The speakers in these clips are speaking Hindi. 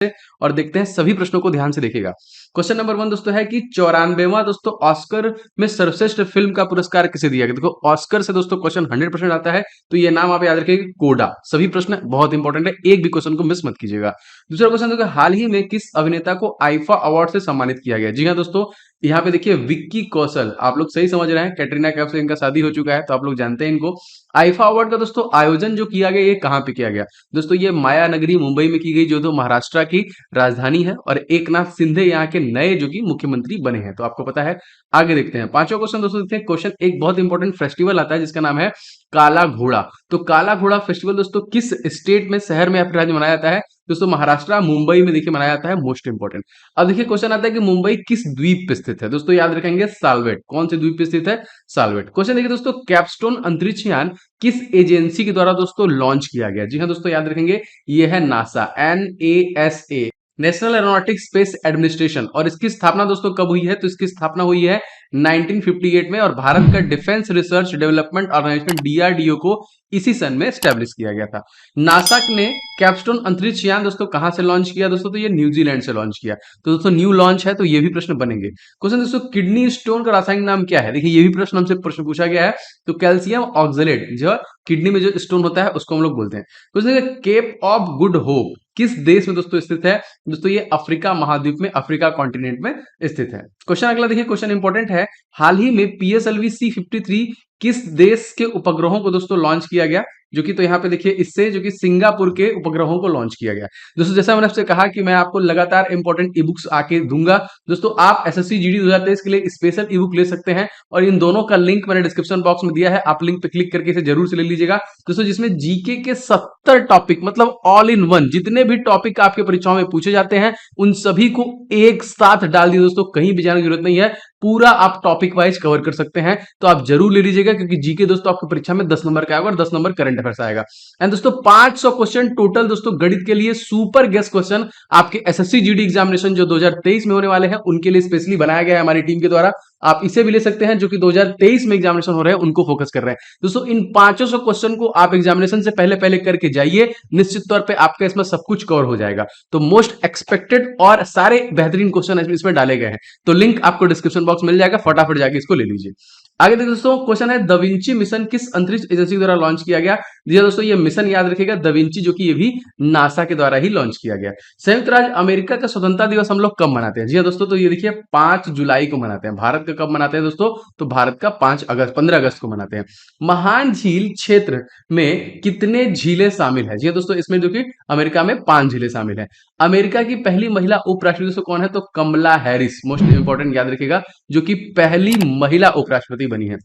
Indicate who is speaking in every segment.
Speaker 1: और देखते हैं सभी प्रश्नों को ध्यान से देखिएगा। क्वेश्चन नंबर 1 दोस्तों है कि 94वां दोस्तों ऑस्कर में सर्वश्रेष्ठ फिल्म का पुरस्कार किसे दिया गया? देखो ऑस्कर से दोस्तों क्वेश्चन 100% आता है, तो ये नाम आप याद रखिएगा, कोडा। सभी प्रश्न बहुत इंपॉर्टेंट है, एक भी क्वेश्चन को मिस मत कीजिएगा। दूसरा क्वेश्चन देखो, हाल ही में किस अभिनेता को आईफा अवार्ड से सम्मानित किया गया? जी हाँ दोस्तों, यहाँ पे देखिए विक्की कौशल, आप लोग सही समझ रहे हैं, कैटरीना कैफ से इनका शादी हो चुका है, तो आप लोग जानते हैं इनको। आईफा अवार्ड का दोस्तों आयोजन जो किया गया, ये कहाँ पे किया गया? दोस्तों ये माया नगरी मुंबई में की गई, जो तो महाराष्ट्र की राजधानी है, और एकनाथ शिंदे यहाँ के नए जो कि मुख्यमंत्री बने हैं, तो आपको पता है। आगे देखते हैं पांचवा क्वेश्चन दोस्तों, देखते हैं क्वेश्चन, एक बहुत इंपॉर्टेंट फेस्टिवल आता है जिसका नाम है काला घोड़ा। तो काला घोड़ा फेस्टिवल दोस्तों किस स्टेट में, शहर में या फिर राज्य में मनाया जाता है? दोस्तों महाराष्ट्र मुंबई में देखिए मनाया जाता है, मोस्ट इंपॉर्टेंट। अब देखिए क्वेश्चन आता है कि मुंबई किस द्वीप पे स्थित है? दोस्तों याद रखेंगे साल्वेट। कौन से द्वीप पे स्थित है? साल्वेट। क्वेश्चन देखिए दोस्तों, कैप्स्टोन अंतरिक्ष यान किस एजेंसी के द्वारा दोस्तों लॉन्च किया गया? जी हाँ दोस्तों याद रखेंगे, ये है NASA, NASA, national aeronautics space administration. और इसकी स्थापना दोस्तों कब हुई है? तो इसकी स्थापना हुई है 1958 में, और भारत का defence research development organisation DRDO को इसी सन में स्टैब्लिश किया गया था। नासा ने कैप्स्टोन अंतरिक्ष यान दोस्तों कहां से लॉन्च किया? दोस्तों तो ये न्यूजीलैंड से लॉन्च किया। तो दोस्तों न्यू लॉन्च है, तो ये भी प्रश्न बनेंगे। क्वेश्चन दोस्तों, किडनी स्टोन का रासायनिक नाम क्या है? देखिए ये भी प्रश्न हमसे प्रश्न पूछा गया है। तो कैल्शियम ऑक्सलेट, जो किडनी में जो स्टोन होता है उसको हम लोग बोलते हैं। Question, Cape of Good Hope किस देश में दोस्तों स्थित है? दोस्तों ये अफ्रीका महाद्वीप में, अफ्रीका कॉन्टिनेंट में स्थित है। क्वेश्चन अगला देखिए, क्वेश्चन इंपॉर्टेंट है, हाल ही में PSLV C-53 किस देश के उपग्रहों को दोस्तों लॉन्च किया गया? जो कि तो यहाँ पे देखिए इससे जो कि सिंगापुर के उपग्रहों को लॉन्च किया गया। दोस्तों जैसा मैंने आपसे कहा कि मैं आपको लगातार इंपॉर्टेंट ई बुक्स आके दूंगा। दोस्तों आप SSC GD 2023 के लिए स्पेशल ई बुक ले सकते हैं, और इन दोनों का लिंक मैंने डिस्क्रिप्शन बॉक्स में दिया है, आप लिंक पे क्लिक करके इसे जरूर से ले लीजिएगा दोस्तों, जिसमें जीके के 70 टॉपिक, मतलब ऑल इन वन, जितने भी टॉपिक आपके परीक्षाओं में पूछे जाते हैं उन सभी को एक साथ डाल दिए दोस्तों, कहीं भी जाने की जरूरत नहीं है, पूरा आप टॉपिक वाइज कवर कर सकते हैं। तो आप जरूर ले लीजिएगा, क्योंकि जीके दोस्तों आपकी परीक्षा में 10 नंबर का आएगा और 10 नंबर करंट अफेयर्स आएगा। एंड दोस्तों 500 क्वेश्चन टोटल दोस्तों गणित के लिए, सुपर गेस्ट क्वेश्चन आपके SSC GD एग्जामिनेशन जो 2023 में होने वाले हैं उनके लिए स्पेशली बनाया गया है हमारी टीम के द्वारा। आप इसे भी ले सकते हैं, जो कि 2023 में एग्जामिनेशन हो रहे हैं उनको फोकस कर रहे हैं दोस्तों। इन 500 क्वेश्चन को आप एग्जामिनेशन से पहले पहले करके जाइए, निश्चित तौर पे आपका इसमें सब कुछ कवर हो जाएगा। तो मोस्ट एक्सपेक्टेड और सारे बेहतरीन क्वेश्चन इसमें डाले गए हैं, तो लिंक आपको डिस्क्रिप्शन बॉक्स मिल जाएगा, फटाफट जाके इसको ले लीजिए। आगे देखिए दोस्तों, क्वेश्चन है, द विंची मिशन किस अंतरिक्ष एजेंसी के द्वारा लॉन्च किया गया? जी दोस्तों ये मिशन याद रखिएगा, द विंची, जो कि ये भी नासा के द्वारा ही लॉन्च किया गया। संयुक्त राज्य अमेरिका का स्वतंत्रता दिवस हम लोग कब मनाते हैं? जी हाँ दोस्तों, तो ये देखिए 5 जुलाई को मनाते हैं। भारत का कब मनाते हैं दोस्तों? तो भारत का 15 अगस्त को मनाते हैं। महान झील क्षेत्र में कितने झीलें शामिल है? जी हाँ दोस्तों, इसमें जो कि अमेरिका में 5 झीलें शामिल है। अमेरिका की पहली महिला उपराष्ट्रपति दोस्तों कौन है? तो कमला हैरिस, मोस्ट इंपॉर्टेंट याद रखिएगा, जो कि पहली महिला उपराष्ट्रपति बनी है।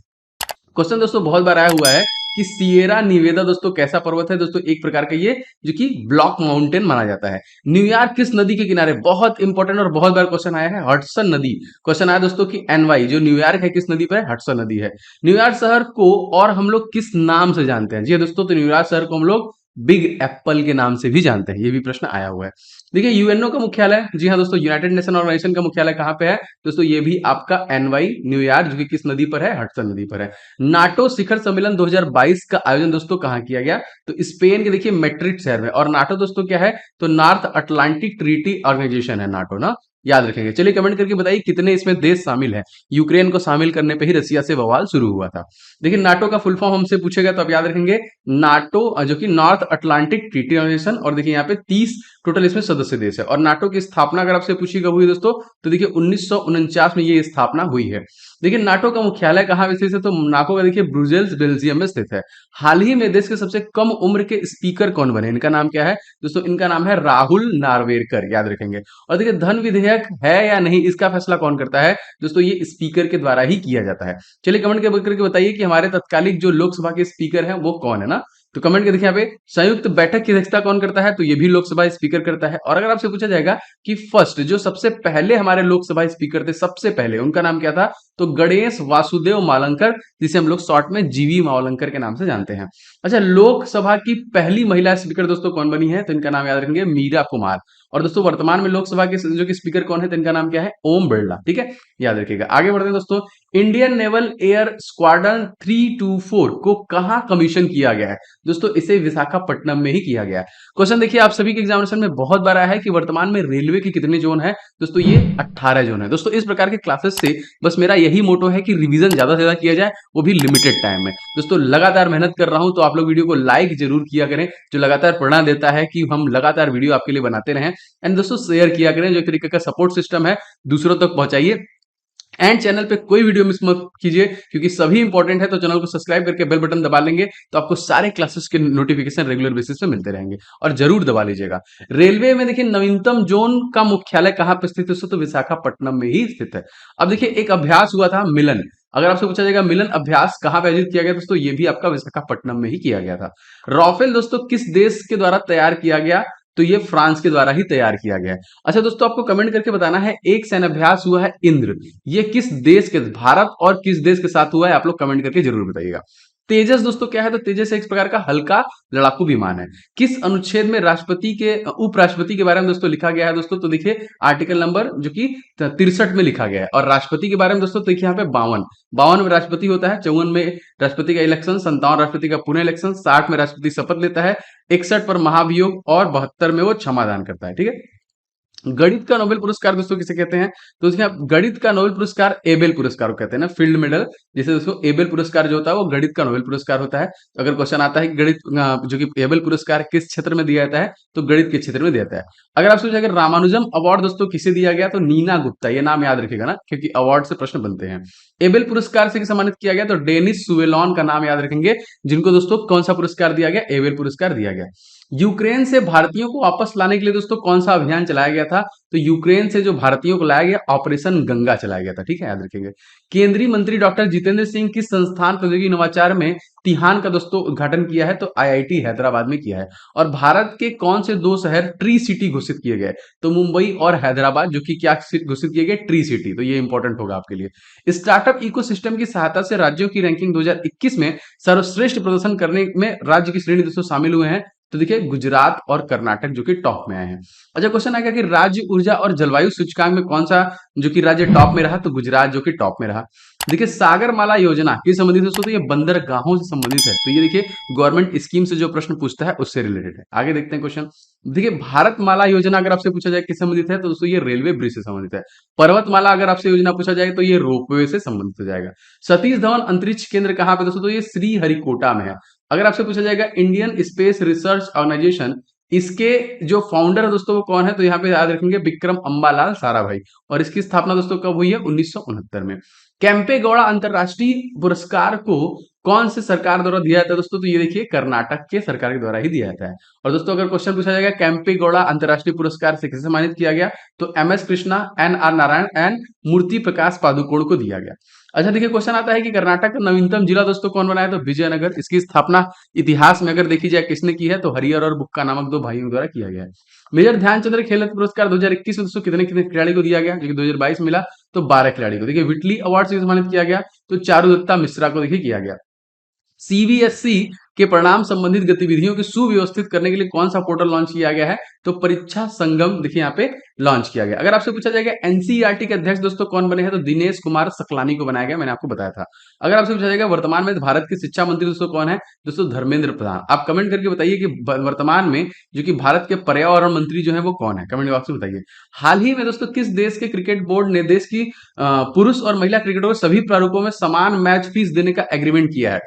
Speaker 1: क्वेश्चन दोस्तों बहुत बार आया हुआ है कि सिएरा निवेदा दोस्तों कैसा पर्वत है? दोस्तों एक प्रकार का ये जो कि ब्लॉक माउंटेन माना जाता है। न्यूयॉर्क किस नदी के किनारे? बहुत इंपॉर्टेंट और बहुत बार क्वेश्चन आया है, हडसन नदी। क्वेश्चन आया दोस्तों कि NY जो न्यूयॉर्क है किस नदी पर है? हडसन नदी है। न्यूयॉर्क शहर को और हम लोग किस नाम से जानते हैं? जी दोस्तों, तो न्यूयॉर्क शहर को हम लोग बिग एप्पल के नाम से भी जानते हैं, ये भी प्रश्न आया हुआ है। देखिए UNO का मुख्यालय, जी हाँ दोस्तों, यूनाइटेड नेशन ऑर्गेनाइजेशन का मुख्यालय कहाँ पे है? दोस्तों ये भी आपका NY न्यूयॉर्क, जो कि किस नदी पर है? हडसन नदी पर है। नाटो शिखर सम्मेलन 2022 का आयोजन दोस्तों कहाँ किया गया? तो स्पेन के देखिए मैड्रिड शहर में। और नाटो दोस्तों क्या है? तो नॉर्थ अटलांटिक ट्रीटी ऑर्गेनाइजेशन है नाटो ना, याद रखेंगे। चलिए कमेंट करके बताइए कितने इसमें देश शामिल हैं। यूक्रेन को शामिल करने पे ही रसिया से बवाल शुरू हुआ था। देखिए नाटो का फुल फॉर्म हमसे पूछेगा तो आप याद रखेंगे, नाटो जो कि नॉर्थ अटलांटिक ट्रीटी ऑर्गेनाइजेशन, और देखिए यहाँ पे 30 टोटल इसमें सदस्य देश है। और नाटो की स्थापना अगर आपसे पूछी कब हुई दोस्तों, तो देखिए 1949 में ये स्थापना हुई है। देखिए नाटो का मुख्यालय कहाँ स्थित है? तो नाटो का देखिए ब्रुसेल्स बेल्जियम में स्थित है। हाल ही में देश के सबसे कम उम्र के स्पीकर कौन बने? इनका नाम क्या है दोस्तों? इनका नाम है राहुल नार्वेकर, याद रखेंगे। और देखिए धन विधेयक है या नहीं, इसका फैसला कौन करता है? दोस्तों ये स्पीकर के द्वारा ही किया जाता है। चलिए कमेंट करके बताइए कि हमारे तत्कालिक जो लोकसभा के स्पीकर हैं वो कौन है ना। तो कमेंट के देखिए यहाँ पे, संयुक्त बैठक की अध्यक्षता कौन करता है? तो ये भी लोकसभा स्पीकर करता है। और अगर आपसे पूछा जाएगा कि फर्स्ट जो सबसे पहले हमारे लोकसभा स्पीकर थे, सबसे पहले उनका नाम क्या था? तो गणेश वासुदेव मावलंकर, जिसे हम लोग शॉर्ट में GV मावलंकर के नाम से जानते हैं। अच्छा, लोकसभा की पहली महिला स्पीकर दोस्तों कौन बनी है? तो इनका नाम याद रखेंगे, मीरा कुमार। और दोस्तों वर्तमान में लोकसभा के जो कि स्पीकर कौन है, तो इनका नाम क्या है, ओम बिरला। ठीक है, याद रखिएगा। आगे बढ़ते हैं दोस्तों, इंडियन नेवल एयर स्क्वाड्रन 324 को कहां कमीशन किया गया है? दोस्तों इसे विशाखापट्टनम में ही किया गया है। क्वेश्चन देखिए, आप सभी के एग्जामिनेशन में बहुत बार आया है कि वर्तमान में रेलवे के कितने जोन है? दोस्तों ये 18 जोन है। दोस्तों इस प्रकार के क्लासेस से बस मेरा यही मोटो है कि रिवीजन ज्यादा से ज्यादा किया जाए, वो भी लिमिटेड टाइम में। दोस्तों लगातार मेहनत कर रहा हूं, तो आप लोग वीडियो को लाइक जरूर किया करें, जो लगातार प्रेरणा देता है कि हम लगातार वीडियो आपके लिए बनाते रहें। एंड दोस्तों शेयर किया करें, जो एक तरीके का सपोर्ट सिस्टम है, दूसरों तक पहुंचाइए। एंड चैनल पे कोई वीडियो मिस मत कीजिए, क्योंकि सभी इंपॉर्टेंट है। तो चैनल को सब्सक्राइब करके बेल बटन दबा लेंगे, तो आपको सारे क्लासेस के नोटिफिकेशन रेगुलर बेसिस पे मिलते रहेंगे, और जरूर दबा लीजिएगा। रेलवे में देखिए नवीनतम जोन का मुख्यालय कहां पे स्थित है? तो विशाखापट्टनम में ही स्थित है। अब देखिए एक अभ्यास हुआ था मिलन, अगर आपसे पूछा जाएगा मिलन अभ्यास कहां पे आयोजित किया गया, दोस्तों ये भी आपका विशाखापट्टनम में ही किया गया था। राफेल दोस्तों किस देश के द्वारा तैयार किया गया? तो ये फ्रांस के द्वारा ही तैयार किया गया है। अच्छा दोस्तों, आपको कमेंट करके बताना है, एक सैन्य अभ्यास हुआ है इंद्र, ये किस देश के, भारत और किस देश के साथ हुआ है? आप लोग कमेंट करके जरूर बताइएगा। तेजस दोस्तों क्या है? तो तेजस एक प्रकार का हल्का लड़ाकू विमान है। किस अनुच्छेद में राष्ट्रपति के उपराष्ट्रपति के बारे में दोस्तों लिखा गया है? दोस्तों तो देखिए आर्टिकल नंबर जो कि 63 में लिखा गया है। और राष्ट्रपति के बारे में दोस्तों देखिए यहाँ पे 52 में राष्ट्रपति होता है, 54 में राष्ट्रपति का इलेक्शन, 57 राष्ट्रपति का पुनः इलेक्शन, 60 में राष्ट्रपति शपथ लेता है, 61 पर महाभियोग, और 72 में वो क्षमादान करता है। ठीक है। गणित का नोबेल पुरस्कार दोस्तों किसे कहते हैं? तो उसमें आप गणित का नोबेल पुरस्कार एबेल पुरस्कार को कहते हैं ना, फील्ड मेडल। जैसे दोस्तों एबेल पुरस्कार जो होता है वो गणित का नोबेल पुरस्कार होता है। तो अगर क्वेश्चन आता है कि गणित जो कि एबेल पुरस्कार किस क्षेत्र में दिया जाता है, तो गणित के क्षेत्र में दिया जाता है। अगर आप सोचे अगर रामानुजम अवार्ड दोस्तों किसे दिया गया, तो नीना गुप्ता, ये नाम याद रखिएगा ना, क्योंकि अवार्ड से प्रश्न बनते हैं। एबेल पुरस्कार से सम्मानित किया गया, तो डेनिस सुवेलॉन का नाम याद रखेंगे, जिनको दोस्तों कौन सा पुरस्कार दिया गया? एबेल पुरस्कार दिया गया। यूक्रेन से भारतीयों को वापस लाने के लिए दोस्तों कौन सा अभियान चलाया गया था? तो यूक्रेन से जो भारतीयों को लाया गया, ऑपरेशन गंगा चलाया गया था। ठीक है, याद रखेंगे। केंद्रीय मंत्री डॉक्टर जितेंद्र सिंह किस संस्थान प्रौद्योगिकी नवाचार में तिहान का दोस्तों उद्घाटन किया है? तो आईआईटी हैदराबाद में किया है। और भारत के कौन से दो शहर ट्री सिटी घोषित किए गए? तो मुंबई और हैदराबाद, जो कि क्या घोषित किए गए? Tree city. तो ये इंपॉर्टेंट होगा आपके लिए। स्टार्टअप इकोसिस्टम की सहायता से राज्यों की रैंकिंग 2021 में सर्वश्रेष्ठ प्रदर्शन करने में राज्य की श्रेणी दोस्तों शामिल हुए हैं। तो देखिए गुजरात और कर्नाटक जो कि टॉप में आए हैं। अच्छा क्वेश्चन आएगा कि राज्य ऊर्जा और जलवायु सूचकांक में कौन सा जो कि राज्य टॉप में रहा? तो गुजरात जो कि टॉप में रहा। देखिए सागरमाला योजना किस संबंधित है दोस्तों? तो ये बंदरगाहों से संबंधित है। तो ये देखिए गवर्नमेंट स्कीम से जो प्रश्न पूछता है उससे रिलेटेड है। आगे देखते हैं क्वेश्चन। देखिए भारतमाला योजना अगर आपसे पूछा जाए किस संबंधित है, तो दोस्तों ये रेलवे ब्रिज से संबंधित है। पर्वतमाला अगर आपसे योजना पूछा जाए तो ये रोपवे से संबंधित हो जाएगा। सतीश धवन अंतरिक्ष केंद्र कहां पे दोस्तों? तो ये श्रीहरिकोटा में है। अगर आपसे पूछा जाएगा इंडियन स्पेस रिसर्च ऑर्गेनाइजेशन, इसके जो फाउंडर है दोस्तों वो कौन है? तो यहाँ पे याद रखेंगे विक्रम अंबालाल साराभाई। और इसकी स्थापना दोस्तों कब हुई है? 1969 में। कैंपे गौड़ा अंतरराष्ट्रीय पुरस्कार को कौन से सरकार द्वारा दिया जाता है दोस्तों? तो ये देखिए कर्नाटक के सरकार के द्वारा ही दिया जाता है। और दोस्तों अगर क्वेश्चन पूछा जाएगा कैंपे गौड़ा अंतरराष्ट्रीय पुरस्कार से किसे सम्मानित किया गया, तो MS Krishna, NR Narayana and Murthy Prakash Padukone को दिया गया। अच्छा देखिए क्वेश्चन आता है कि कर्नाटक का नवीनतम जिला दोस्तों कौन बनाया? तो विजयनगर। इसकी स्थापना इतिहास में अगर देखी जाए किसने की है, तो हरिहर और बुक्का नामक दो भाइयों द्वारा किया गया है। मेजर ध्यानचंद्र खेल रत्न पुरस्कार 2021 में दोस्तों कितने कितने खिलाड़ी को दिया गया, जो कि 2022 में मिला? तो 12 खिलाड़ी को। देखिए विटली अवार्ड से सम्मानित किया गया, तो चारुदत्ता मिश्रा को देखिए किया गया। सीबीएसई के परिणाम संबंधित गतिविधियों को सुव्यवस्थित करने के लिए कौन सा पोर्टल लॉन्च किया गया है? तो परीक्षा संगम देखिए यहाँ पे लॉन्च किया गया। अगर आपसे पूछा जाएगा एनसीईआरटी के अध्यक्ष दोस्तों कौन बने हैं, तो दिनेश कुमार सकलानी को बनाया गया, मैंने आपको बताया था। अगर आपसे पूछा जाएगा वर्तमान में भारत के शिक्षा मंत्री दोस्तों कौन है, दोस्तों धर्मेंद्र प्रधान। आप कमेंट करके बताइए कि वर्तमान में जो कि भारत के पर्यावरण मंत्री जो है वो कौन है, कमेंट बॉक्स में बताइए। हाल ही में दोस्तों किस देश के क्रिकेट बोर्ड ने देश की पुरुष और महिला क्रिकेटरों को सभी प्रारूपों में समान मैच फीस देने का एग्रीमेंट किया है?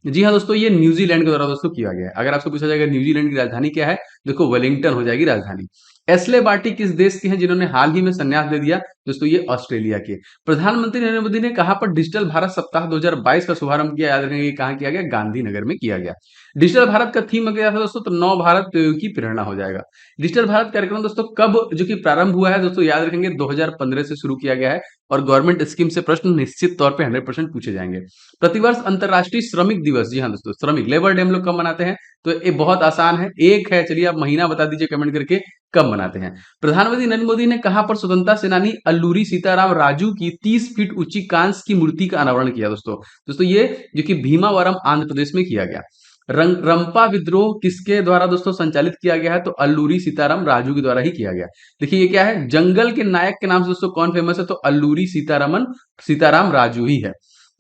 Speaker 1: जी हाँ दोस्तों, ये न्यूजीलैंड के द्वारा दोस्तों किया गया है। अगर आपसे पूछा जाएगा न्यूजीलैंड की राजधानी क्या है, देखो वेलिंगटन हो जाएगी राजधानी। एस्ले बार्टी किस देश के हैं जिन्होंने हाल ही में संन्यास दे दिया, दोस्तों ये ऑस्ट्रेलिया के। प्रधानमंत्री नरेंद्र मोदी ने कहां पर डिजिटल भारत सप्ताह 2022 का शुभारंभ किया, याद रखेंगे कहां किया गया? गांधीनगर में किया गया। डिजिटल भारत का थीम क्या था दोस्तों? तो नव भारत की प्रेरणा हो जाएगा। डिजिटल भारत कार्यक्रम दोस्तों कब जो कि प्रारंभ हुआ है, दोस्तों याद रखेंगे 2015 से शुरू किया गया है। और गवर्नमेंट स्कीम से प्रश्न निश्चित तौर पे 100% पूछे जाएंगे। प्रतिवर्ष अंतरराष्ट्रीय श्रमिक दिवस, जी हाँ दोस्तों श्रमिक लेबर डे हम लोग कब मनाते हैं? तो ये बहुत आसान है, एक है, चलिए आप महीना बता दीजिए कमेंट करके, कब मनाते हैं। प्रधानमंत्री नरेंद्र मोदी ने कहां पर स्वतंत्रता सेनानी अल्लूरी सीताराम राजू की 30 फीट ऊंची कांस्य की मूर्ति का अनावरण किया? दोस्तों ये जो कि भीमावरम आंध्र प्रदेश में किया गया। रंपा विद्रोह किसके द्वारा दोस्तों संचालित किया गया है? तो अल्लूरी सीताराम राजू के द्वारा ही किया गया। देखिए ये क्या है, जंगल के नायक के नाम से दोस्तों कौन फेमस है? तो अल्लूरी सीताराम राजू ही है।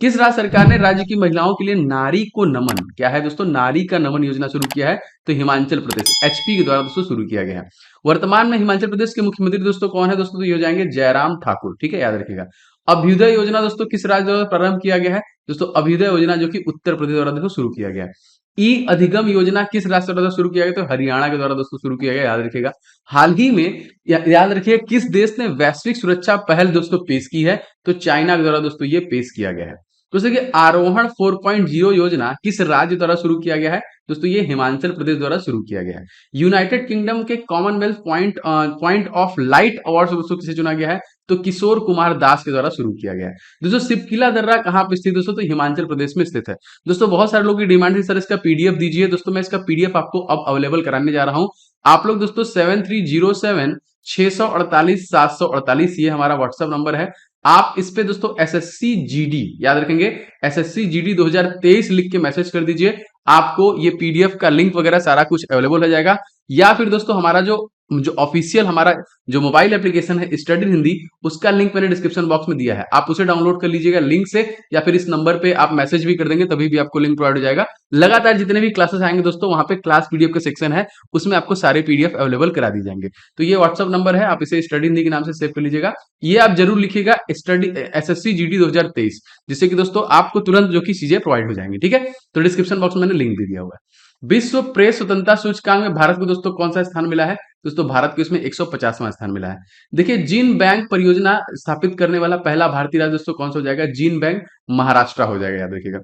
Speaker 1: किस राज्य सरकार ने राज्य की महिलाओं के लिए नारी को नमन, क्या है दोस्तों, नारी का नमन योजना शुरू किया है? तो हिमाचल प्रदेश, एचपी के द्वारा दोस्तों शुरू किया गया है। वर्तमान में हिमाचल प्रदेश के मुख्यमंत्री दोस्तों कौन है? दोस्तों तो ये हो जाएंगे जयराम ठाकुर, ठीक है, याद रखिएगा। अभ्युदय योजना दोस्तों किस राज्य द्वारा प्रारंभ किया गया है? दोस्तों अभ्युदय योजना जो कि उत्तर प्रदेश द्वारा देखो शुरू किया गया है। ई अधिगम योजना किस राज्य द्वारा शुरू किया गया? तो हरियाणा के द्वारा दोस्तों शुरू किया गया, याद रखिएगा। हाल ही में याद रखिए किस देश ने वैश्विक सुरक्षा पहल दोस्तों पेश की है? तो चाइना के द्वारा दोस्तों ये पेश किया गया है। दोस्तों कि आरोहण 4.0 योजना किस राज्य द्वारा शुरू किया गया है? दोस्तों ये हिमाचल प्रदेश द्वारा शुरू किया गया है। यूनाइटेड किंगडम के Commonwealth point of light award दोस्तों किसे चुना गया है? तो किशोर कुमार दास के द्वारा शुरू किया गया है। दोस्तों सिपकिला दर्रा कहां पर स्थित दोस्तों? तो हिमाचल प्रदेश में स्थित है। दोस्तों बहुत सारे लोगों की डिमांड है सर इसका पीडीएफ दीजिए, दोस्तों मैं इसका पीडीएफ आपको अब अवेलेबल कराने जा रहा हूं। आप लोग दोस्तों 7307 648 748 ये हमारा व्हाट्सएप नंबर है। आप इस पे दोस्तों एसएससी जीडी याद रखेंगे, एसएससी जीडी 2023 लिख के मैसेज कर दीजिए, आपको ये पीडीएफ का लिंक वगैरह सारा कुछ अवेलेबल हो जाएगा। या फिर दोस्तों हमारा जो ऑफिशियल हमारा जो मोबाइल एप्लीकेशन है स्टडी हिंदी, उसका लिंक मैंने डिस्क्रिप्शन बॉक्स में दिया है, आप उसे डाउनलोड कर लीजिएगा लिंक से, या फिर इस नंबर पे आप मैसेज भी कर देंगे तभी भी आपको लिंक प्रोवाइड हो जाएगा। लगातार जितने भी क्लासेस आएंगे दोस्तों वहां पे क्लास पीडीएफ का सेक्शन है, उसमें आपको सारे पीडीएफ अवेलेबल करा दी जाएंगे। तो ये व्हाट्सअप नंबर है, आप इसे स्टडी हिंदी के नाम से सेव कर लीजिएगा। ये आप जरूर लिखिएगा स्टडी एसएससी जीडी 2023, जिससे कि दोस्तों आपको तुरंत जो की चीजें प्रोवाइड हो जाएंगी, ठीक है। तो डिस्क्रिप्शन बॉक्स में मैंने लिंक भी दिया हुआ है। विश्व प्रेस स्वतंत्रता सूचकांक में भारत को दोस्तों कौन सा स्थान मिला है? दोस्तों भारत को इसमें 150वां स्थान मिला है। देखिए जीन बैंक परियोजना स्थापित करने वाला पहला भारतीय राज्य दोस्तों कौन सा हो जाएगा? जीन बैंक महाराष्ट्र हो जाएगा, याद रखिएगा।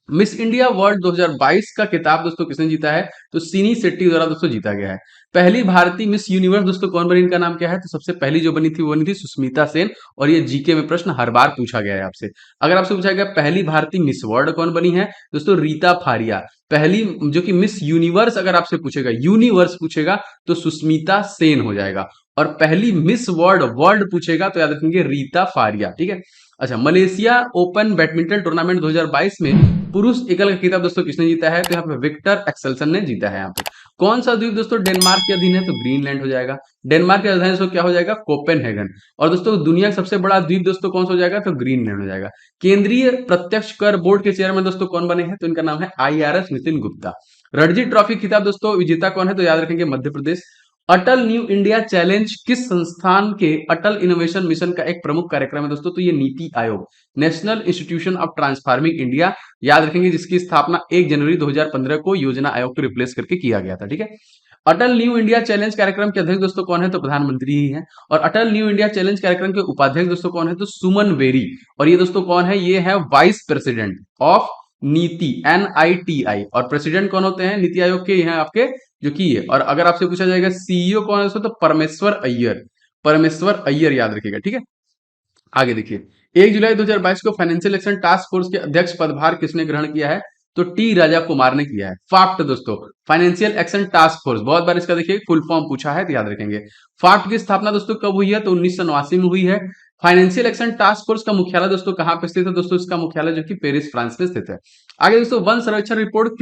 Speaker 1: मिस इंडिया वर्ल्ड 2022 का खिताब दोस्तों किसने जीता है? तो सिनी शेट्टी द्वारा दोस्तों जीता गया है। पहली भारतीय मिस यूनिवर्स दोस्तों कौन बनी, इनका नाम क्या है? तो सबसे पहली जो बनी थी वो बनी थी सुष्मिता सेन, और ये जीके में प्रश्न हर बार पूछा गया है आपसे। अगर आपसे पूछा गया पहली भारतीय मिस वर्ल्ड कौन बनी है? दोस्तों रीता फारिया। पहली जो कि मिस यूनिवर्स अगर आपसे पूछेगा, यूनिवर्स पूछेगा तो सुष्मिता सेन हो जाएगा, और पहली मिस वर्ल्ड वर्ल्ड पूछेगा तो याद रखेंगे रीता फारिया, ठीक है। अच्छा, मलेशिया ओपन बैडमिंटन टूर्नामेंट 2022 में पुरुष एकल का खिताब दोस्तों किसने जीता है? तो यहाँ पे विक्टर एक्सेल्सन ने जीता है। यहाँ पे कौन सा द्वीप दोस्तों डेनमार्क के अधीन है? तो ग्रीनलैंड हो जाएगा। डेनमार्क के अधीन दोस्तों क्या हो जाएगा? कोपेनहेगन। और दोस्तों दुनिया का सबसे बड़ा द्वीप दोस्तों कौन सा हो जाएगा? तो ग्रीनलैंड हो जाएगा। केंद्रीय प्रत्यक्ष कर बोर्ड के चेयरमैन दोस्तों कौन बने हैं? तो इनका नाम है आईआरएस नितिन गुप्ता। रणजी ट्रॉफी खिताब दोस्तों विजेता कौन है? तो याद रखेंगे मध्य प्रदेश। अटल न्यू इंडिया चैलेंज किस संस्थान के अटल इनोवेशन मिशन का एक प्रमुख कार्यक्रम है दोस्तों? तो ये NITI Aayog, national institution of transforming India, याद रखेंगे, जिसकी स्थापना 1 जनवरी 2015 को योजना आयोग को रिप्लेस करके किया गया था, ठीक है। अटल न्यू इंडिया चैलेंज कार्यक्रम के अध्यक्ष दोस्तों कौन है? तो प्रधानमंत्री ही हैं। और अटल न्यू इंडिया चैलेंज कार्यक्रम के उपाध्यक्ष दोस्तों कौन है? तो सुमन बेरी। और ये दोस्तों कौन है? ये है वाइस प्रेसिडेंट ऑफ नीति, NITI। और प्रेसिडेंट कौन होते हैं नीति आयोग के? ये हैं आपके जो कि ये। और अगर आपसे पूछा जाएगा सीईओ कौन है दोस्तों? तो परमेश्वर अय्यर, परमेश्वर अय्यर याद रखिएगा, ठीक है। आगे देखिए, 1 जुलाई 2022 को फाइनेंशियल एक्शन टास्क फोर्स के अध्यक्ष पदभार किसने ग्रहण किया है? तो टी राजा कुमार ने किया है। फाफ्ट दोस्तों, फाइनेंशियल एक्शन टास्क फोर्स, बहुत बार इसका देखिए फुल फॉर्म पूछा है तो याद रखेंगे। फाफ्ट की स्थापना दोस्तों कब हुई है? तो 1989 में हुई है। फाइनेंशियल एक्शन टास्क फोर्स का मुख्यालय दोस्तों कहां पे स्थित है? दोस्तों इसका मुख्यालय जो कि पेरिस फ्रांस में स्थित है। आगे दोस्तों, वन सर्वेक्षण रिपोर्ट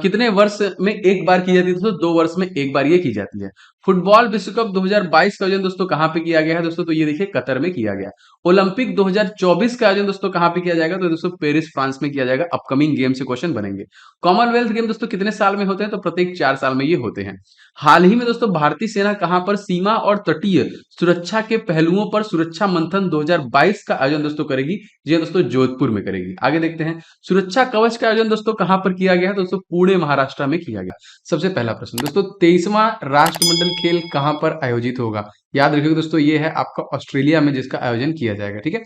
Speaker 1: कितने वर्ष में एक बार की जाती है? दोस्तों 2 वर्ष में एक बार ये की जाती है। फुटबॉल विश्व कप 2022 का आयोजन दोस्तों कहां पे किया गया है? दोस्तों तो ये देखिए कतर में किया गया। ओलंपिक 2024 का आयोजन दोस्तों कहां पे किया जाएगा? तो दोस्तों पेरिस फ्रांस में किया जाएगा। अपकमिंग गेम से क्वेश्चन बनेंगे। कॉमनवेल्थ गेम दोस्तों कितने साल में होते हैं? तो प्रत्येक 4 साल में ये होते हैं। हाल ही में दोस्तों भारतीय सेना कहां पर सीमा और तटीय सुरक्षा के पहलुओं पर सुरक्षा मंथन 2022 का आयोजन दोस्तों करेगी? जी दोस्तों जोधपुर में करेगी। आगे देखते हैं, सुरक्षा कवच का आयोजन दोस्तों कहां पर किया गया है? दोस्तों पुणे महाराष्ट्र में किया गया। सबसे पहला प्रश्न दोस्तों, 23वां राष्ट्रमंडल खेल कहां पर आयोजित होगा? याद रखिएगा दोस्तों, ये है आपका ऑस्ट्रेलिया में जिसका आयोजन किया जाएगा, ठीक है।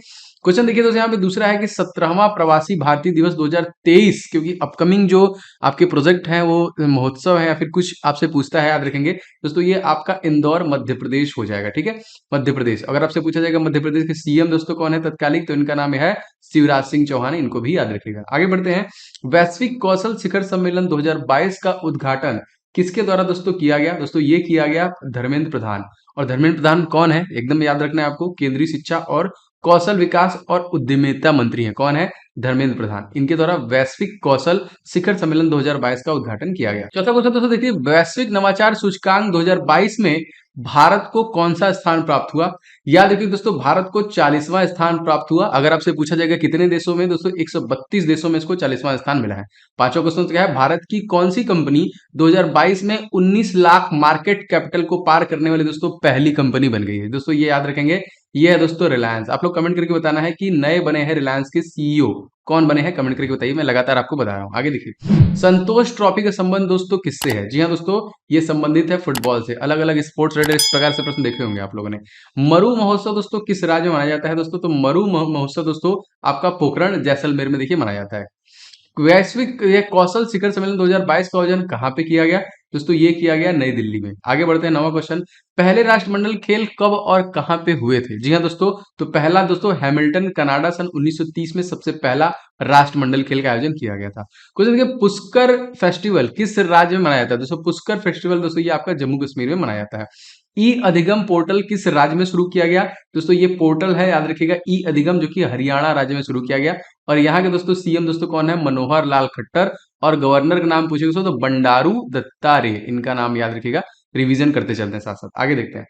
Speaker 1: क्वेश्चन देखिए दोस्तों, यहाँ पे दूसरा है कि 17वां प्रवासी भारतीय दिवस 2023, क्योंकि अपकमिंग जो आपके प्रोजेक्ट हैं वो महोत्सव है या फिर कुछ आपसे पूछता है, याद रखेंगे दोस्तों, ये आपका इंदौर मध्य प्रदेश हो जाएगा, ठीक है। मध्य प्रदेश, अगर आपसे पूछा जाएगा मध्य प्रदेश के सीएम दोस्तों कौन है तत्कालिक, तो इनका नाम है शिवराज सिंह चौहान, इनको भी याद रखिएगा। आगे बढ़ते हैं, वैश्विक कौशल शिखर सम्मेलन 2022 का उद्घाटन किसके द्वारा दोस्तों किया गया? दोस्तों ये किया गया धर्मेंद्र प्रधान। और धर्मेंद्र प्रधान कौन है? एकदम याद रखना है आपको, केंद्रीय शिक्षा और कौशल विकास और उद्यमिता मंत्री हैं। कौन है? धर्मेंद्र प्रधान। इनके द्वारा वैश्विक कौशल शिखर सम्मेलन 2022 का उद्घाटन किया गया। चौथा क्वेश्चन दोस्तों देखिए, वैश्विक नवाचार सूचकांक 2022 में भारत को कौन सा स्थान प्राप्त हुआ? याद रखिए दोस्तों, भारत को 40वां स्थान प्राप्त हुआ। अगर आपसे पूछा जाएगा कितने देशों में, दोस्तों 132 देशों में इसको 40वां स्थान मिला है। पांचवा क्वेश्चन क्या है? भारत की कौन सी कंपनी 2022 में 19 लाख मार्केट कैपिटल को पार करने वाली दोस्तों पहली कंपनी बन गई है? दोस्तों ये याद रखेंगे, ये है दोस्तों रिलायंस। आप लोग कमेंट करके बताना है कि नए बने हैं रिलायंस के सीईओ कौन बने हैं, कमेंट करके बताइए, मैं लगातार आपको बता रहा हूं। आगे देखिए, संतोष ट्रॉफी का संबंध दोस्तों किससे है? जी हाँ दोस्तों, ये संबंधित है फुटबॉल से। अलग अलग स्पोर्ट्स रिलेटेड इस प्रकार से प्रश्न देखे होंगे आप लोगों ने। मरु महोत्सव दोस्तों किस राज्य में मनाया जाता है? दोस्तों तो मरु महोत्सव दोस्तों आपका पोखरण जैसलमेर में देखिए मनाया जाता है। वैश्विक ये कौशल शिखर सम्मेलन 2022 का आयोजन कहाँ पे किया गया? दोस्तों ये किया गया नई दिल्ली में। आगे बढ़ते हैं, नवा क्वेश्चन, पहले राष्ट्रमंडल खेल कब और कहाँ पे हुए थे? जी हाँ दोस्तों, तो पहला दोस्तों हैमिल्टन कनाडा सन 1930 में सबसे पहला राष्ट्रमंडल खेल का आयोजन किया गया था। क्वेश्चन देखिए, पुष्कर फेस्टिवल किस राज्य में मनाया जाता है? दोस्तों पुष्कर फेस्टिवल दोस्तों ये आपका जम्मू कश्मीर में मनाया जाता है। ई अधिगम पोर्टल किस राज्य में शुरू किया गया? दोस्तों ये पोर्टल है, याद रखिएगा, ई अधिगम, जो कि हरियाणा राज्य में शुरू किया गया। और यहाँ के दोस्तों सीएम दोस्तों कौन है? मनोहर लाल खट्टर। और गवर्नर का नाम पूछेगा दोस्तों तो बंडारू दत्तात्रेय, इनका नाम याद रखिएगा, रिवीजन करते चलते हैं साथ साथ। आगे देखते हैं,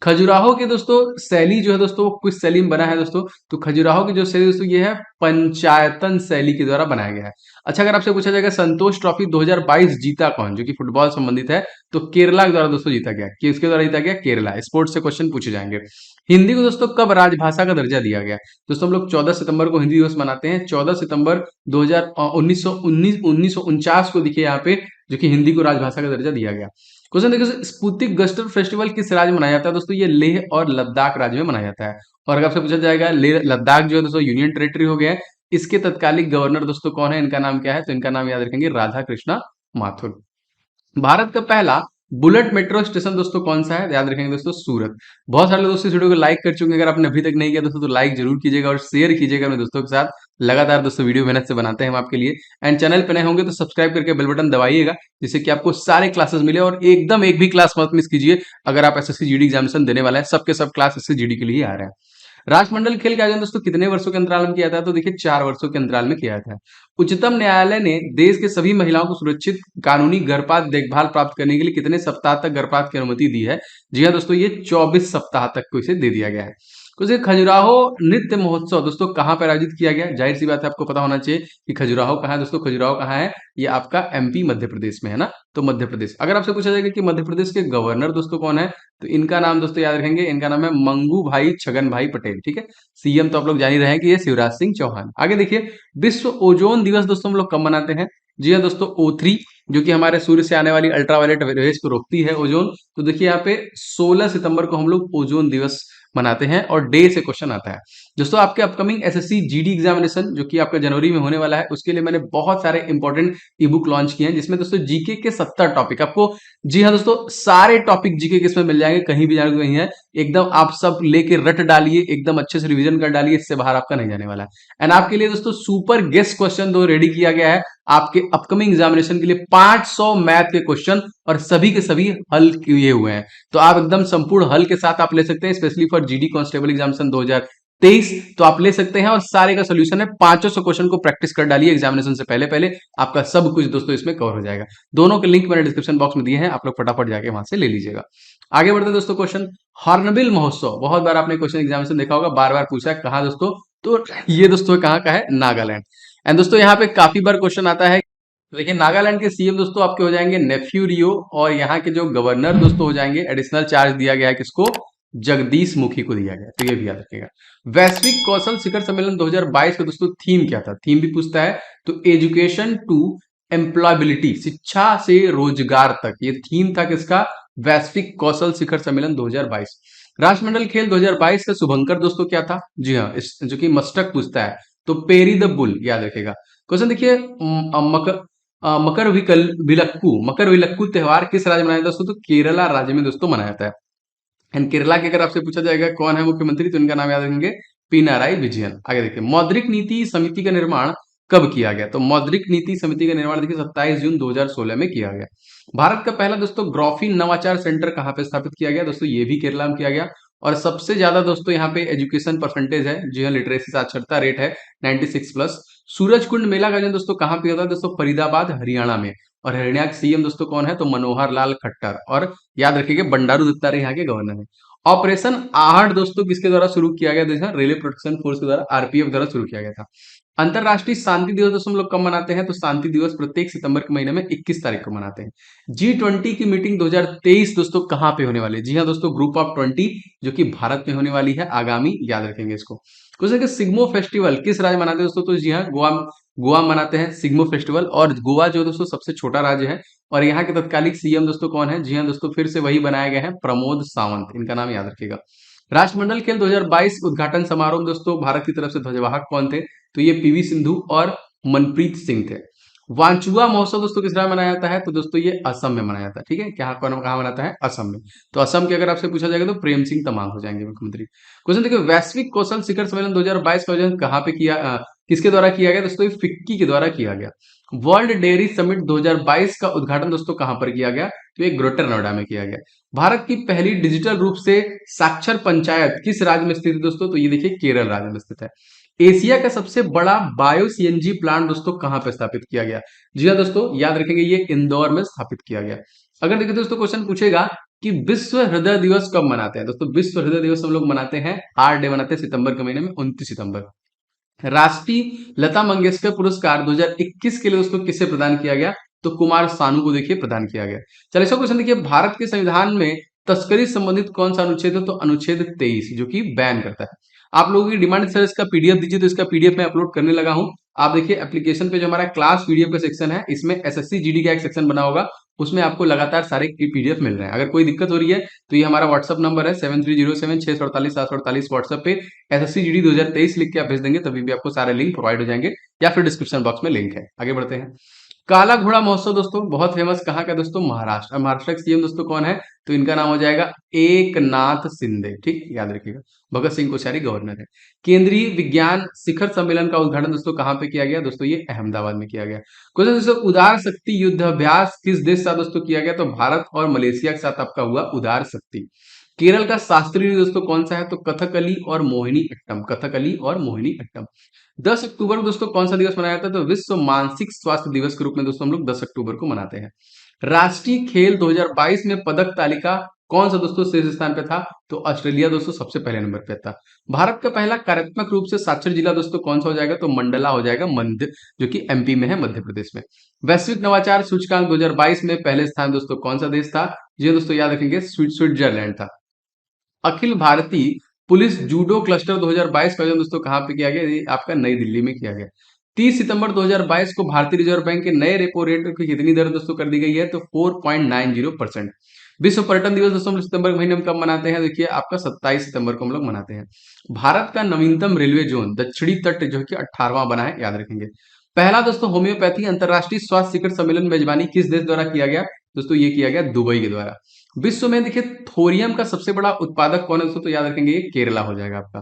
Speaker 1: खजुराहो के दोस्तों शैली जो है दोस्तों किस शैली में बना है दोस्तों? तो खजुराहो की जो शैली दोस्तों ये है पंचायतन शैली के द्वारा बनाया गया है। अच्छा, अगर आपसे पूछा जाएगा संतोष ट्रॉफी 2022 जीता कौन, जो कि फुटबॉल संबंधित है, तो केरला के द्वारा दोस्तों जीता गया। किसके द्वारा जीता गया? केरला। स्पोर्ट्स से क्वेश्चन पूछे जाएंगे। हिंदी को दोस्तों कब राजभाषा का दर्जा दिया गया? दोस्तों हम लोग 14 सितंबर को हिंदी दिवस मनाते हैं। 14 सितंबर 1949 को देखिए यहाँ पे, जो कि हिंदी को राजभाषा का दर्जा दिया गया। क्वेश्चन देखिए, स्पुतिक गस्टर फेस्टिवल किस राज्य में मनाया जाता है? दोस्तों ये लेह और लद्दाख राज्य में मनाया जाता है। और अगर आपसे पूछा जाएगा लेह लद्दाख जो है दोस्तों यूनियन टेरिटरी हो गया है, इसके तत्कालिक गवर्नर दोस्तों कौन है, इनका नाम क्या है? तो इनका नाम याद रखेंगे राधा कृष्णा माथुर। भारत का पहला बुलेट मेट्रो स्टेशन दोस्तों कौन सा है? याद रखेंगे दोस्तों सूरत। बहुत सारे दोस्तों इस वीडियो को लाइक कर चुके हैं, अगर आपने अभी तक नहीं किया दोस्तों तो लाइक जरूर कीजिएगा और शेयर कीजिएगा अपने दोस्तों के साथ। लगातार दोस्तों वीडियो मेहनत से बनाते हैं हम आपके लिए। एंड चैनल पे नए होंगे तो सब्सक्राइब करके बेल बटन दबाइएगा, जिससे कि आपको सारे क्लासेस मिले और एकदम एक भी क्लास मत मिस कीजिए। अगर आप एसएससी जीडी एग्जामिनेशन देने वाले हैं, सबके सब क्लास एसएससी जीडी के लिए आ रहे हैं। राष्ट्रमंडल खेल का आयोजन दोस्तों कितने वर्षों के अंतराल में किया था? तो देखिए 4 वर्षों के अंतराल में किया था। उच्चतम न्यायालय ने देश के सभी महिलाओं को सुरक्षित कानूनी गर्भपात देखभाल प्राप्त करने के लिए कितने सप्ताह तक गर्भपात की अनुमति दी है? जी हाँ दोस्तों, ये 24 सप्ताह तक को इसे दे दिया गया है। तो खजुराहो नृत्य महोत्सव दोस्तों कहाँ पर आयोजित किया गया? जाहिर सी बात है, आपको पता होना चाहिए कि खजुराहो कहाँ है दोस्तों। खजुराहो कहाँ है? ये आपका एमपी मध्य प्रदेश में है ना, तो मध्य प्रदेश। अगर आपसे पूछा जाएगा कि मध्य प्रदेश के गवर्नर दोस्तों कौन है, तो इनका नाम दोस्तों याद रखेंगे, इनका नाम है मंगू भाई छगन भाई पटेल। ठीक है, सीएम तो आप लोग जान ही रहे हैं कि ये शिवराज सिंह चौहान। आगे देखिए, विश्व ओजोन दिवस दोस्तों हम लोग कब मनाते हैं? जी हाँ दोस्तों, O3, जो कि हमारे सूर्य से आने वाली अल्ट्रावायलेट रेज को रोकती है, ओजोन। तो देखिए यहाँ पे 16 सितंबर को हम लोग ओजोन दिवस मनाते हैं। और डे से क्वेश्चन आता है दोस्तों, आपके अपकमिंग एसएससी जीडी एग्जामिनेशन जो कि आपका जनवरी में होने वाला है, उसके लिए मैंने बहुत सारे इंपॉर्टेंट ई बुक लॉन्च किए हैं, जिसमें दोस्तों जीके के 70 टॉपिक आपको, जी हाँ दोस्तों, सारे टॉपिक जीके के इसमें मिल जाएंगे, कहीं भी जाने को नहीं है। एकदम आप सब लेके रट डालिए, एकदम अच्छे से रिवीजन कर डालिए, इससे बाहर आपका नहीं जाने वाला है। एंड आपके लिए दोस्तों सुपर गेस्ट क्वेश्चन दो रेडी किया गया है आपके अपकमिंग एग्जामिनेशन के लिए। 500 मैथ के क्वेश्चन और सभी के सभी हल किए हुए हैं, तो आप एकदम संपूर्ण हल के साथ आप ले सकते हैं, specially for GD constable examination 2023। तो आप ले सकते हैं और सारे का सोल्यूशन है। 500 क्वेश्चन को प्रैक्टिस कर डालिए एग्जामिनेशन से पहले पहले, आपका सब कुछ दोस्तों इसमें कवर हो जाएगा। दोनों के लिंक मैंने डिस्क्रिप्शन बॉक्स में दिए हैं, आप लोग फटाफट जाके वहां से ले लीजिएगा। आगे बढ़ते हैं दोस्तों, क्वेश्चन हॉर्नबिल महोत्सव, बहुत बार आपने क्वेश्चन एग्जामिनेशन देखा होगा, बार बार पूछा है कहाँ दोस्तों, तो ये दोस्तों कहाँ का है? नागालैंड। एंड दोस्तों यहाँ पे काफी बार क्वेश्चन आता है। तो देखिए नागालैंड के सीएम दोस्तों आपके हो जाएंगे नेफ्यू रियो, और यहाँ के जो गवर्नर दोस्तों हो जाएंगे, एडिशनल चार्ज दिया गया है किसको? जगदीश मुखी को दिया गया, तो ये भी याद रखिएगा। वैश्विक कौशल शिखर सम्मेलन 2022 का दोस्तों थीम क्या था? थीम भी पूछता है, तो एजुकेशन टू एम्प्लॉयबिलिटी, शिक्षा से रोजगार तक, ये थीम था किसका? वैश्विक कौशल शिखर सम्मेलन 2022। राष्ट्रमंडल खेल 2022 का शुभंकर दोस्तों क्या था? जी हाँ, जो कि मस्टक पूछता है, तो पेरी द बुल, याद रखेगा। क्वेश्चन देखिए, मकर विलक्कू त्योहार किस राज्य में मनाया जाता है दोस्तों? तो केरला राज्य में दोस्तों मनाया जाता है। एंड केरला के अगर आपसे पूछा जाएगा कौन है मुख्यमंत्री, तो इनका नाम याद रखेंगे पिनाराई विजयन। आगे देखिए, मौद्रिक नीति समिति का निर्माण कब किया गया? तो मौद्रिक नीति समिति का निर्माण देखिए 27 जून 2016 में किया गया। भारत का पहला दोस्तों ग्राफीन नवाचार सेंटर कहां पे स्थापित किया गया? दोस्तों ये भी केरला में किया गया। और सबसे ज्यादा दोस्तों यहाँ पे एजुकेशन परसेंटेज है, जी हाँ, लिटरेसी साक्षरता रेट है 96 प्लस। सूरज कुंड मेला का आयोजन दोस्तों कहाँ पे होता है दोस्तों? फरीदाबाद हरियाणा में। और हरियाणा के सीएम दोस्तों कौन है? तो मनोहर लाल खट्टर। और याद रखिएगा बंडारू दत्तात्रेय यहाँ के गवर्नर है। ऑपरेशन आहट दोस्तों किसके द्वारा शुरू किया गया? देखा, रेलवे प्रोटेक्शन फोर्स के द्वारा, आरपीएफ द्वारा शुरू किया गया था। अंतरराष्ट्रीय शांति दिवस दोस्तों हम लोग कब मनाते हैं? तो शांति दिवस प्रत्येक सितंबर के महीने में 21 तारीख को मनाते हैं। G20 की मीटिंग 2023 दोस्तों कहाँ पे होने वाली है? जी हाँ दोस्तों, ग्रुप ऑफ 20 जो कि भारत में होने वाली है आगामी, याद रखेंगे इसको। क्वेश्चन है कि सिग्मो फेस्टिवल किस राज्य मनाते हैं दोस्तों? तो जी हाँ, गोवा, गोवा मनाते हैं सिग्मो फेस्टिवल। और गोवा जो दोस्तों सबसे छोटा राज्य है, और यहाँ के तत्कालिक सीएम दोस्तों कौन है? जी हाँ दोस्तों, फिर से वही बनाए गए हैं, प्रमोद सावंत, इनका नाम याद रखिएगा। राष्ट्रमंडल खेल 2022 उद्घाटन समारोह में दोस्तों भारत की तरफ से ध्वजवाहक कौन थे? तो ये पीवी सिंधु और मनप्रीत सिंह थे। वांचुआ महोत्सव दोस्तों किस राज्य में मनाया जाता है? तो दोस्तों ये असम में मनाया जाता है। ठीक है, क्या कहाँ मनाता है? असम में। तो असम के अगर आपसे पूछा जाएगा तो प्रेम सिंह तमांग हो जाएंगे मुख्यमंत्री। क्वेश्चन देखिए, वैश्विक कौशल शिखर सम्मेलन 2022 का आयोजन कहाँ पे किया, किसके द्वारा किया गया? दोस्तों ये फिक्की के द्वारा किया गया। वर्ल्ड डेयरी समिट 2022 का उद्घाटन दोस्तों कहां पर किया गया? तो ये ग्रेटर नोएडा में किया गया। भारत की पहली डिजिटल रूप से साक्षर पंचायत किस राज्य में स्थित है दोस्तों? तो ये देखिए केरल राज्य में स्थित है। एशिया का सबसे बड़ा बायो सीएनजी प्लांट दोस्तों कहां पर स्थापित किया गया? जी हाँ दोस्तों, याद रखेंगे ये इंदौर में स्थापित किया गया। अगर देखिए दोस्तों क्वेश्चन पूछेगा कि विश्व हृदय दिवस कब मनाते हैं? दोस्तों विश्व हृदय दिवस हम लोग मनाते हैं, 8 डे मनाते हैं सितंबर के महीने में, 29 सितंबर। राष्ट्रीय लता मंगेशकर पुरस्कार 2021 के लिए दोस्तों किसे प्रदान किया गया? तो कुमार सानू को देखिए प्रदान किया गया। चलिए इसका क्वेश्चन देखिए, भारत के संविधान में तस्करी संबंधित कौन सा अनुच्छेद है? तो अनुच्छेद 23 जो कि बैन करता है। आप लोगों की डिमांड सर इसका पीडीएफ दीजिए, तो इसका पीडीएफ मैं अपलोड करने लगा हूं। आप देखिए एप्लीकेशन पे जो हमारा क्लास पीडीएफ का सेक्शन है, इसमें एसएससी जीडी का एक सेक्शन बना होगा, उसमें आपको लगातार सारे पीडीएफ मिल रहे हैं। अगर कोई दिक्कत हो रही है तो ये हमारा व्हाट्सअप नंबर है 7307648748 व्हाट्सएप पे एसएससी जीडी 2023 लिख के आप भेज देंगे, तभी भी आपको सारे लिंक प्रोवाइड हो जाएंगे, या फिर डिस्क्रिप्शन बॉक्स में लिंक है। आगे बढ़ते हैं। काला घोड़ा महोत्सव दोस्तों बहुत फेमस कहाँ का दोस्तों? महाराष्ट्र। महाराष्ट्र के सीएम दोस्तों कौन है? तो इनका नाम हो जाएगा एकनाथ शिंदे। ठीक, याद रखिएगा। भगत सिंह कोश्यारी गवर्नर है। केंद्रीय विज्ञान शिखर सम्मेलन का उद्घाटन दोस्तों कहाँ पे किया गया? दोस्तों ये अहमदाबाद में किया गया। क्वेश्चन दोस्तों, उदार शक्ति युद्धाभ्यास किस देश से दोस्तों किया गया? तो भारत और मलेशिया के साथ आपका हुआ उदार शक्ति। केरल का शास्त्रीय दोस्तों कौन सा है? तो कथकली और मोहिनी अट्टम। कथकली और मोहिनी अट्टम। 10 अक्टूबर को दोस्तों कौन सा दिवस मनाया जाता है? तो विश्व मानसिक स्वास्थ्य दिवस के रूप में दोस्तों हम लोग 10 अक्टूबर को मनाते हैं। राष्ट्रीय खेल 2022 में पदक तालिका कौन सा दोस्तों शीर्ष स्थान पे था? तो ऑस्ट्रेलिया दोस्तों सबसे पहले नंबर पे था। भारत का पहला कार्यात्मक रूप से साक्षर जिला दोस्तों कौन सा हो जाएगा? तो मंडला हो जाएगा, मध्य, जो कि एमपी में है, मध्य प्रदेश में। वैश्विक नवाचार सूचकांक 2022 में पहले स्थान दोस्तों कौन सा देश था? जी दोस्तों, याद रखेंगे स्विट्जरलैंड था। Akhil Bharatiya police judo cluster 2022 का आयोजन दोस्तों कहाँ पे किया गया? ये आपका नई दिल्ली में किया गया। 30 सितंबर 2022 को भारतीय रिजर्व बैंक के नए रेपो रेट की कितनी दर दोस्तों कर दी गई है? तो 4.90%। विश्व पर्यटन दिवस दोस्तों हम सितंबर महीने में कब मनाते हैं? देखिए आपका 27 सितंबर को हम लोग मनाते हैं। भारत का नवीनतम रेलवे जोन दक्षिणी तट जो कि 18वां बना है, याद रखेंगे। पहला दोस्तों होम्योपैथी अंतरराष्ट्रीय स्वास्थ्य शिखर सम्मेलन मेजबानी किस देश द्वारा किया गया? दोस्तों ये किया गया दुबई के द्वारा। विश्व में देखिए थोरियम का सबसे बड़ा उत्पादक कौन है दोस्तों? तो याद रखेंगे ये केरला हो जाएगा आपका।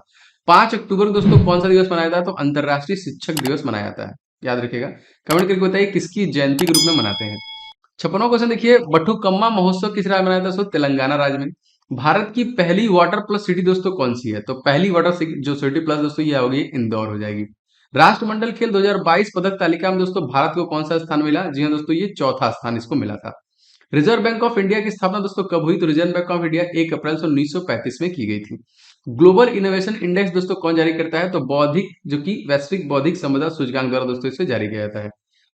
Speaker 1: 5 अक्टूबर को दोस्तों कौन सा दिवस मनाया जाता है? तो अंतरराष्ट्रीय शिक्षक दिवस मनाया जाता है, याद रखिएगा। कमेंट करके बताइए किसकी जयंती के रूप में मनाते हैं। 56वां क्वेश्चन देखिए, बटुकम्मा महोत्सव किस राज्य में मनाया जाता है? दोस्तों तेलंगाना राज्य में। भारत की पहली वाटर प्लस सिटी दोस्तों कौन सी है? तो पहली वाटर जो सिटी प्लस दोस्तों ये होगी इंदौर हो जाएगी। राष्ट्रमंडल खेल 2022 पदक तालिका में दोस्तों भारत को कौन सा स्थान मिला? जी हाँ दोस्तों, ये चौथा स्थान इसको मिला था। रिजर्व बैंक ऑफ इंडिया की स्थापना दोस्तों कब हुई? तो रिजर्व बैंक ऑफ इंडिया 1 अप्रैल 1935 में की गई थी। ग्लोबल इनोवेशन इंडेक्स दोस्तों कौन जारी करता है? तो बौद्धिक, जो कि वैश्विक बौद्धिक संपदा सूचकांक द्वारा दोस्तों इसे जारी किया जाता है।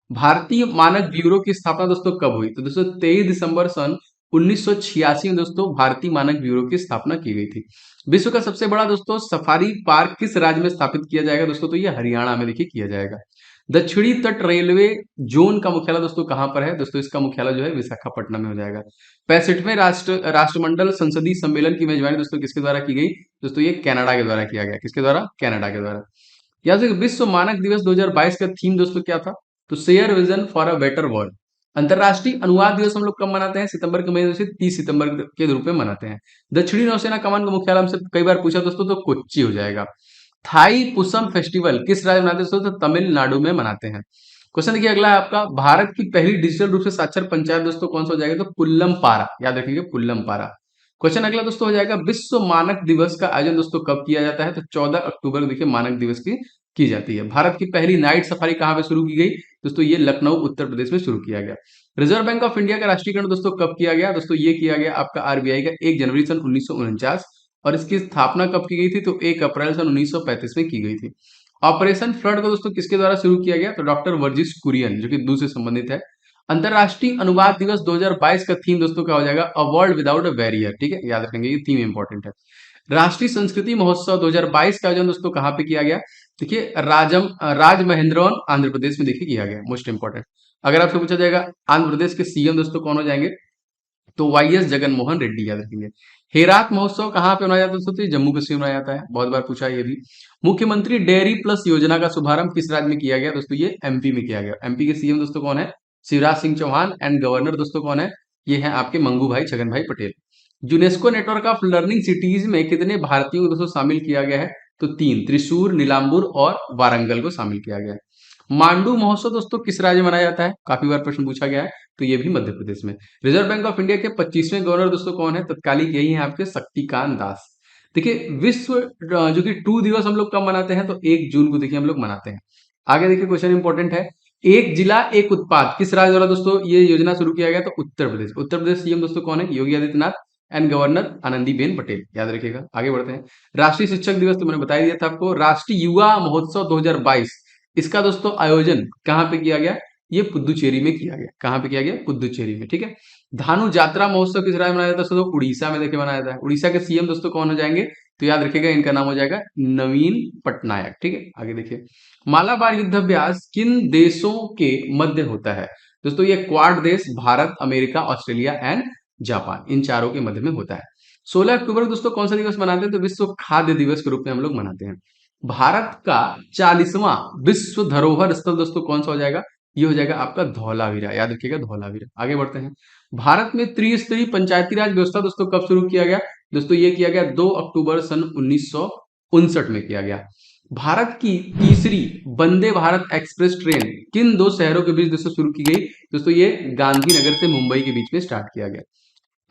Speaker 1: भारतीय मानक ब्यूरो की स्थापना दोस्तों कब हुई? तो दोस्तों 23 दिसंबर सन 1986 में दोस्तों भारतीय मानक ब्यूरो की स्थापना की गई थी। विश्व का सबसे बड़ा दोस्तों सफारी पार्क किस राज्य में स्थापित किया जाएगा दोस्तों? तो ये हरियाणा में देखिए किया जाएगा। दक्षिणी तट रेलवे जोन का मुख्यालय दोस्तों कहां पर है? दोस्तों इसका मुख्यालय जो है विशाखापट्टनम में हो जाएगा। 65वें राष्ट्रमंडल संसदीय सम्मेलन की मेजबानी दोस्तों किसके द्वारा की गई? दोस्तों ये कनाडा के द्वारा किया गया। किसके द्वारा? कनाडा के द्वारा। याद रखिए विश्व मानक दिवस 2022 का थीम दोस्तों क्या था? तो share vision for a better world. अंतरराष्ट्रीय अनुवाद दिवस हम लोग कब मनाते हैं? सितंबर के महीने से 30 सितंबर के रूप में मनाते हैं। दक्षिणी नौसेना कमान का मुख्यालय हमसे कई बार पूछा दोस्तों, तो कोच्चि हो जाएगा। थाई पुसम फेस्टिवल किस राज्य में मनाते हैं दोस्तों? तो तमिलनाडु में मनाते हैं। क्वेश्चन देखिए अगला है आपका, भारत की पहली डिजिटल रूप से साक्षर पंचायत दोस्तों कौन सा हो जाएगा? तो पुल्लम पारा, याद रखिएगा पुल्लम पारा। क्वेश्चन अगला दोस्तों हो जाएगा, विश्व मानक दिवस का आयोजन दोस्तों कब किया जाता है? तो 14 अक्टूबर को देखिए मानक दिवस की जाती है। भारत की पहली नाइट सफारी कहाँ पे शुरू की गई? दोस्तों ये लखनऊ उत्तर प्रदेश में शुरू किया गया। रिजर्व बैंक ऑफ इंडिया का राष्ट्रीयकरण दोस्तों कब किया गया? दोस्तों ये किया गया आपका आरबीआई का 1 जनवरी सन 1949। और इसकी स्थापना कब की गई थी? तो 1 अप्रैल सन 1935 में की गई थी। ऑपरेशन फ्लड को दोस्तों किसके द्वारा शुरू किया गया? तो डॉक्टर वर्जिस कुरियन, जो कि दूध से संबंधित है। अंतरराष्ट्रीय अनुवाद दिवस 2022 का थीम दोस्तों क्या हो जाएगा? A world without a barrier. ठीक है, याद रखेंगे, ये थीम इंपॉर्टेंट है। राष्ट्रीय संस्कृति महोत्सव 2022 का आयोजन दोस्तों कहाँ पे किया गया? देखिए राजमहेंद्रवन आंध्र प्रदेश में देखिए किया गया। मोस्ट इंपॉर्टेंट, अगर आपसे पूछा जाएगा आंध्र प्रदेश के सीएम दोस्तों कौन हो जाएंगे, तो वाईएस जगन मोहन रेड्डी, याद रखेंगे। हेरात महोत्सव कहाँ पे मनाया जाता है दोस्तों? तो ये जम्मू कश्मीर में मनाया जाता है, बहुत बार पूछा है ये भी। मुख्यमंत्री डेयरी प्लस योजना का शुभारंभ किस राज्य में किया गया? दोस्तों ये एमपी में किया गया। एमपी के सीएम दोस्तों कौन है? शिवराज सिंह चौहान। एंड गवर्नर दोस्तों कौन है? ये है आपके मंगू भाई छगन भाई Patel. UNESCO network of learning cities में कितने भारतीयों को दोस्तों शामिल किया गया है? तो 3, त्रिशूर, नीलांबुर और वारंगल को शामिल किया गया है। मांडू महोत्सव दोस्तों किस राज्य में मनाया जाता है? काफी बार प्रश्न पूछा गया है, तो ये भी मध्य प्रदेश में। रिजर्व बैंक ऑफ इंडिया के 25वें गवर्नर दोस्तों कौन है? तत्कालीन यही है आपके शक्तिकांत दास। देखिए विश्व जो कि टू दिवस हम लोग कब मनाते हैं? तो 1 जून को देखिए हम लोग मनाते हैं। आगे देखिए क्वेश्चन इंपॉर्टेंट है, एक जिला एक उत्पाद किस राज्य द्वारा दोस्तों ये योजना शुरू किया गया? तो उत्तर प्रदेश। उत्तर प्रदेश सीएम दोस्तों कौन है? योगी आदित्यनाथ। एंड गवर्नर आनंदीबेन पटेल, याद रखिएगा। आगे बढ़ते हैं, राष्ट्रीय शिक्षक दिवस तो मैंने बता ही दिया था आपको। राष्ट्रीय युवा महोत्सव 2022, इसका दोस्तों आयोजन कहाँ पे किया गया? ये पुदुचेरी में किया गया। कहाँ पे किया गया? पुदुचेरी में। ठीक है। धानु जात्रा महोत्सव किस राज्य में मनाया जाता है? दोस्तों उड़ीसा में देखिए मनाया जाता है। उड़ीसा के सीएम दोस्तों कौन हो जाएंगे? तो याद रखिएगा इनका नाम हो जाएगा नवीन पटनायक। ठीक है, आगे देखिए, मालाबार युद्धाभ्यास किन देशों के मध्य होता है? दोस्तों ये क्वाड देश, Bharat, America, Australia and Japan, इन चारों के मध्य में होता है। 16 अक्टूबर को दोस्तों कौन सा दिवस मनाते हैं? तो विश्व खाद्य दिवस के रूप में हम लोग मनाते हैं। भारत का 40वां विश्व धरोहर स्थल दोस्तों कौन सा हो जाएगा? ये हो जाएगा आपका धौलावीरा, याद रखिएगा धौलावीरा। आगे बढ़ते हैं, भारत में त्रिस्तरीय पंचायती राज व्यवस्था दोस्तों कब शुरू किया गया? दोस्तों ये किया गया 2 अक्टूबर सन 1959 में किया गया। भारत की तीसरी वंदे भारत एक्सप्रेस ट्रेन किन 2 शहरों के बीच दोस्तों शुरू की गई? दोस्तों ये गांधीनगर से मुंबई के बीच में स्टार्ट किया गया।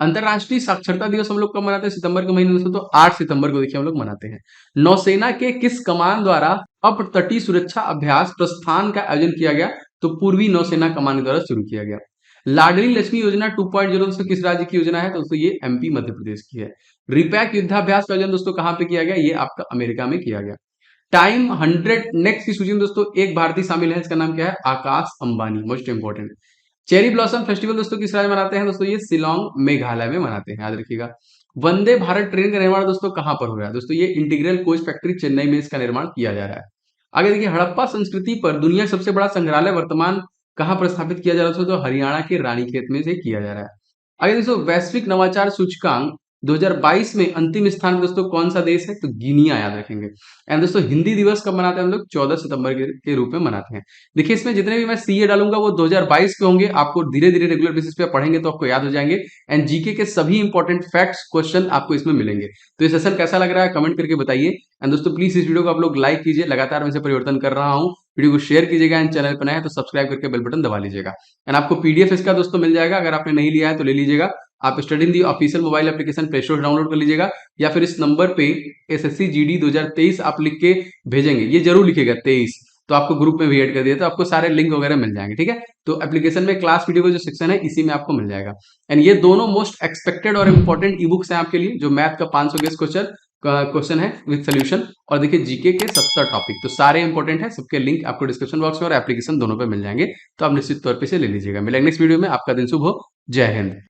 Speaker 1: अंतरराष्ट्रीय साक्षरता दिवस हम लोग कब मनाते हैं? सितंबर के महीने में, तो 8 सितंबर को देखिए हम लोग मनाते हैं। नौसेना के किस कमान द्वारा अपतटीय सुरक्षा अभ्यास प्रस्थान का आयोजन किया गया? तो पूर्वी नौसेना कमान के द्वारा शुरू किया गया। लाडली लक्ष्मी योजना 2.0 दोस्तों किस राज्य की योजना है? तो दोस्तों ये एमपी मध्य प्रदेश की है। रिपैक युद्धाभ्यास का आयोजन दोस्तों कहाँ पे किया गया? ये आपका अमेरिका में किया गया। टाइम 100 नेक्स्ट की सूची में दोस्तों एक भारतीय शामिल है, इसका नाम क्या है? Akash Ambani. Most important, cherry blossom festival दोस्तों किस राज्य में मनाते हैं? दोस्तों ये शिलोंग मेघालय में मनाते हैं, याद रखिएगा। वंदे भारत ट्रेन का निर्माण दोस्तों कहां पर हो रहा है? दोस्तों ये इंटीग्रल कोच फैक्ट्री चेन्नई में इसका निर्माण किया जा रहा है। आगे देखिए, हड़प्पा संस्कृति पर दुनिया का सबसे बड़ा संग्रहालय वर्तमान कहां पर स्थापित किया जा रहा है? तो हरियाणा के रानीखेत में से किया जा रहा है। आगे दोस्तों, वैश्विक नवाचार सूचकांक 2022 में अंतिम स्थान पे दोस्तों कौन सा देश है? तो गिनिया, याद रखेंगे। एंड दोस्तों हिंदी दिवस कब मनाते हैं हम लोग? 14 सितंबर के रूप में मनाते हैं। देखिए इसमें जितने भी मैं सीए डालूंगा वो 2022 के होंगे, आपको धीरे धीरे रेगुलर बेसिस पे पढ़ेंगे तो आपको याद हो जाएंगे। एंड जीके के सभी इंपॉर्टेंट फैक्ट्स क्वेश्चन आपको इसमें मिलेंगे। तो ये सेशन कैसा लग रहा है कमेंट करके बताइए। एंड दोस्तों प्लीज इस वीडियो को आप लोग लाइक कीजिए, लगातार मैं इसे परिवर्तन कर रहा हूँ। वीडियो को शेयर कीजिएगा, एंड चैनल पर नया है तो सब्सक्राइब करके बेल बटन दबा लीजिएगा। एंड आपको पीडीएफ इसका दोस्तों मिल जाएगा, अगर आपने नहीं लिया है तो ले लीजिएगा। आप study in the official mobile application play store download कर लीजिएगा, या फिर इस नंबर पे एसएससी जीडी 2023 आप लिख के भेजेंगे, ये जरूर लिखेगा 23, तो आपको ग्रुप में भी ऐड कर दिया, तो आपको सारे लिंक वगैरह मिल जाएंगे। ठीक है, तो एप्लीकेशन में क्लास वीडियो का जो सेक्शन है इसी में आपको मिल जाएगा। एंड ये दोनों मोस्ट एक्सपेक्टेड और इंपॉर्टेंट ई बुक्स हैं आपके लिए, जो मैथ का 500 गेस क्वेश्चन है विद सोल्यूशन, और देखिए जीके के 70 टॉपिक, तो सारे इंपॉर्टेंट है। सबके लिंक आपको डिस्क्रिप्शन बॉक्स में और एप्लीकेशन दोनों पे मिल जाएंगे, तो आप निश्चित तौर पे से ले लीजिएगा। मिलेंगे नेक्स्ट वीडियो में। आपका दिन शुभ हो। जय हिंद।